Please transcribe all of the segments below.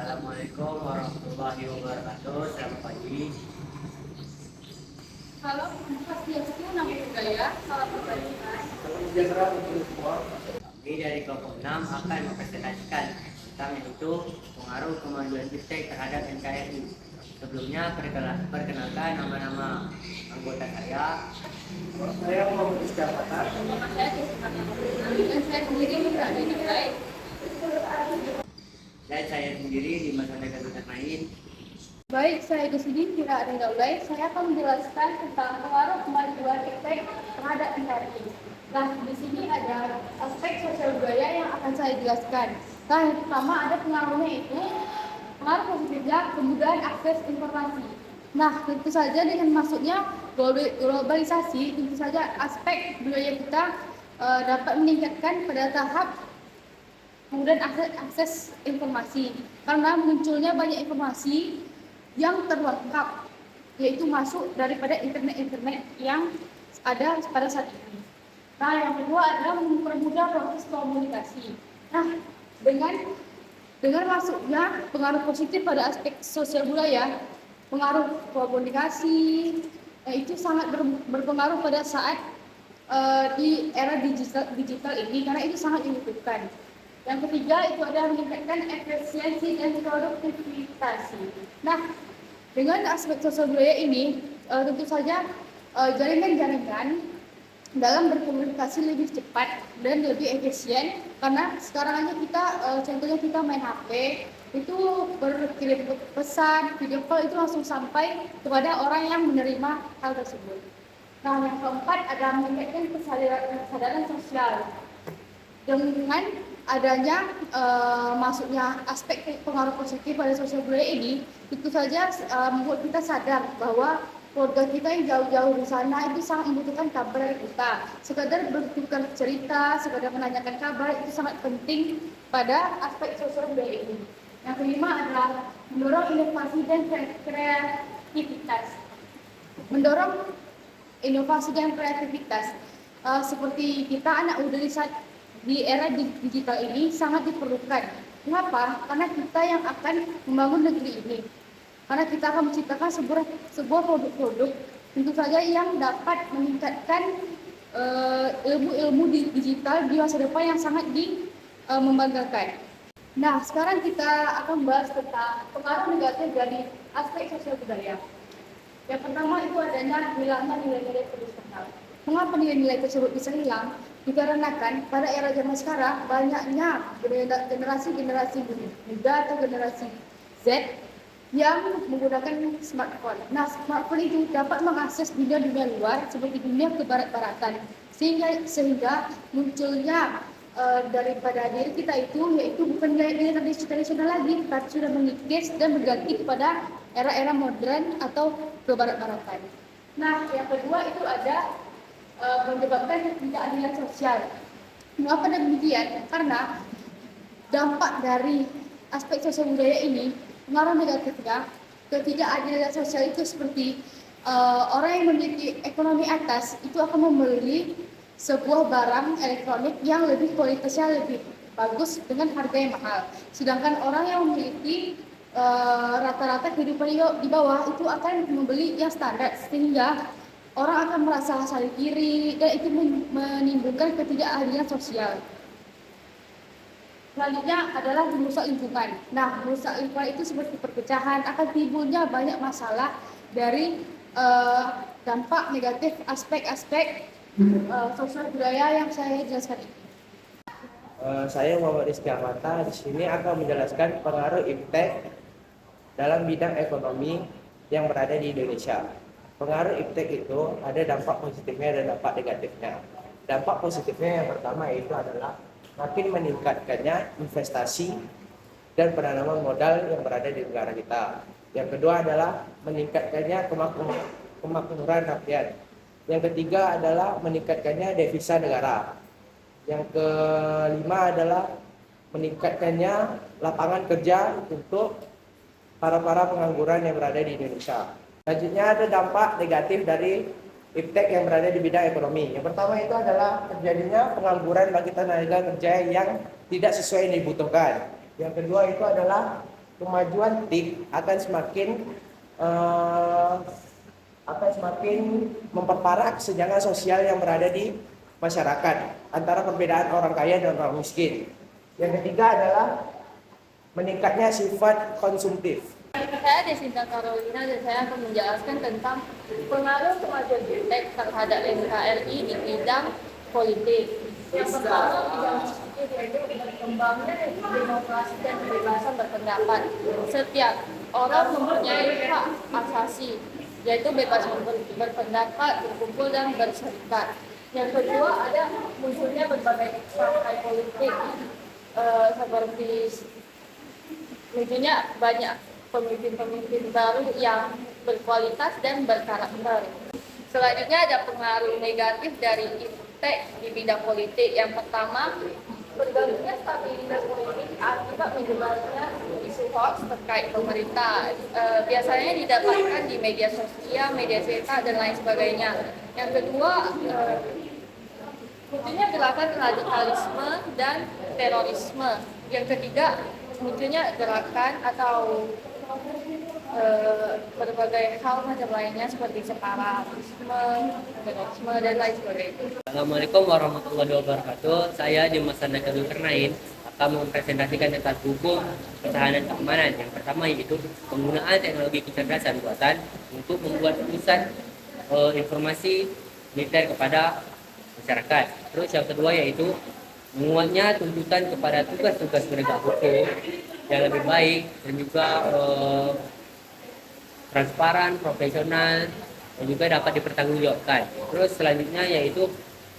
Assalamualaikum warahmatullahi wabarakatuh. Selamat pagi. Halo, Pastiasku nama budaya, salam perbaikan. Kami dari kelompok 6 akan mempresentasikan tentang yaitu pengaruh kemajuan iptek terhadap NKRI. Sebelumnya perkenalkan nama-nama anggota saya. Saya Muhammad Istiafatah. Nama saya Jessica Nurul, dan saya sendiri berada di nilai. Dan saya sendiri di masyarakat lain. Baik, saya di sini tidak ada Daulay. Saya akan menjelaskan tentang pengaruh kemajuan iptek terhadap NKRI. Nah, di sini ada aspek sosial budaya yang akan saya jelaskan. Nah, yang pertama ada pengaruhnya itu pengaruh positifnya kemudahan akses informasi. Nah, tentu saja dengan masuknya globalisasi, tentu saja aspek budaya kita dapat meningkatkan pada tahap kemudian akses informasi karena munculnya banyak informasi yang terlengkap, yaitu masuk daripada internet yang ada pada saat ini. Nah, yang kedua adalah mempermudah proses komunikasi. Nah, dengan masuknya pengaruh positif pada aspek sosial budaya, pengaruh komunikasi itu sangat berpengaruh pada saat di era digital ini karena itu sangat dibutuhkan. Yang ketiga itu adalah meningkatkan efisiensi dan produktivitas. Nah, dengan aspek sosial budaya ini tentu saja jaringan-jaringan dalam berkomunikasi lebih cepat dan lebih efisien karena sekarang aja kita contohnya kita main HP itu berkirim pesan video call itu langsung sampai kepada orang yang menerima hal tersebut. Nah, yang keempat adalah meningkatkan kesadaran sosial dengan adanya masuknya aspek pengaruh positif pada sosial budaya ini, tentu saja membuat kita sadar bahwa keluarga kita yang jauh-jauh di sana itu sangat membutuhkan kabar dari kita. Sekadar bertukar cerita, sekadar menanyakan kabar itu sangat penting pada aspek sosial budaya ini. Yang kelima adalah mendorong inovasi dan kreativitas. Mendorong inovasi dan kreativitas seperti kita anak muda di era digital ini sangat diperlukan. Mengapa? Karena kita yang akan membangun negeri ini. Karena kita akan menciptakan sebuah produk-produk tentu saja yang dapat meningkatkan ilmu-ilmu digital di masa depan yang sangat membanggakan. Nah, sekarang kita akan bahas tentang pengaruh negatif dari aspek sosial budaya. Yang pertama itu adanya hilangnya nilai-nilai tradisional. Mengapa nilai-nilai tersebut bisa hilang? Dikarenakan pada era zaman sekarang banyaknya generasi-generasi muda atau generasi Z yang menggunakan smartphone. Nah, smartphone itu dapat mengakses dunia-dunia luar seperti dunia kebarat-baratan sehingga munculnya daripada diri kita itu yaitu bukan nilai tradisional lagi, tapi sudah mengikis dan berganti kepada era-era modern atau kebarat-baratan. Nah, yang kedua itu ada menyebabkan ketidakadilan sosial. Mengapa demikian? Karena dampak dari aspek sosial budaya ini, pengaruh negatifnya, ketidakadilan sosial itu seperti orang yang memiliki ekonomi atas itu akan membeli sebuah barang elektronik yang lebih kualitasnya lebih bagus dengan harga yang mahal. Sedangkan orang yang memiliki rata-rata kehidupan di bawah itu akan membeli yang standar sehingga orang akan merasa saling iri dan itu menimbulkan ketidakadilan sosial. Selanjutnya adalah merusak lingkungan. Nah, merusak lingkungan itu seperti perpecahan, akan timbulnya banyak masalah dari dampak negatif aspek-aspek sosial budaya yang saya jelaskan ini. Saya Muhammad Istiafatah di sini akan menjelaskan pengaruh iptek dalam bidang ekonomi yang berada di Indonesia. Pengaruh iptek itu ada dampak positifnya dan dampak negatifnya. Dampak positifnya yang pertama yaitu adalah makin meningkatkannya investasi dan penanaman modal yang berada di negara kita. Yang kedua adalah meningkatkannya kemakmuran rakyat. Yang ketiga adalah meningkatkannya devisa negara. Yang kelima adalah meningkatkannya lapangan kerja untuk para pengangguran yang berada di Indonesia. Selanjutnya ada dampak negatif dari iptek yang berada di bidang ekonomi. Yang pertama itu adalah terjadinya pengangguran bagi tenaga kerja yang tidak sesuai yang dibutuhkan. Yang kedua itu adalah kemajuan TIK eh, akan semakin memperparah kesenjangan sosial yang berada di masyarakat antara perbedaan orang kaya dan orang miskin. Yang ketiga adalah meningkatnya sifat konsumtif. Saya Desinta Carolina dan saya akan menjelaskan tentang pengaruh kemajuan iptek terhadap NKRI di bidang politik. Yang pertama, bidang politik yaitu berkembangnya demokrasi dan kebebasan berpendapat. Setiap orang mempunyai hak asasi, yaitu bebas berpendapat, berkumpul, dan berserikat. Yang kedua, ada munculnya berbagai partai politik, seperti tentunya banyak pemimpin-pemimpin baru yang berkualitas dan berkarakter. Selanjutnya ada pengaruh negatif dari iptek di bidang politik. Yang pertama, bergabungnya stabilitas politik akibat menyebarnya isu hoax terkait pemerintah. Biasanya didapatkan di media sosial, media cetak, dan lain sebagainya. Yang kedua, munculnya gerakan radikalisme dan terorisme. Yang ketiga, munculnya gerakan atau berbagai hal macam lainnya seperti separatisme, terorisme, dan lain sebagainya. Assalamualaikum warahmatullahi wabarakatuh. Saya Dimas Sandaka Zulkarnain akan mempresentasikan tentang hukum pertahanan keamanan. Yang pertama yaitu penggunaan teknologi kecerdasan buatan untuk membuat pusat informasi militer kepada masyarakat. Terus yang kedua yaitu menguatnya tuntutan kepada tugas-tugas penegak hukum yang lebih baik dan juga transparan, profesional, dan juga dapat dipertanggungjawabkan. Terus selanjutnya yaitu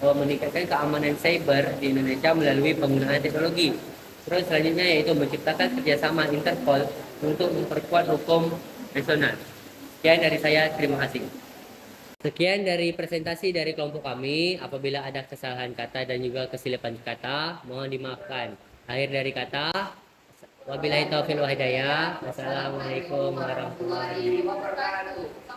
meningkatkan keamanan cyber di Indonesia melalui penggunaan teknologi. Terus selanjutnya yaitu menciptakan kerjasama Interpol untuk memperkuat hukum nasional. Sekian dari saya, terima kasih. Sekian dari presentasi dari kelompok kami. Apabila ada kesalahan kata dan juga kesilapan kata, mohon dimaafkan. Akhir dari kata, wabillahi taufiq wal hidayah. Wassalamualaikum warahmatullahi wabarakatuh.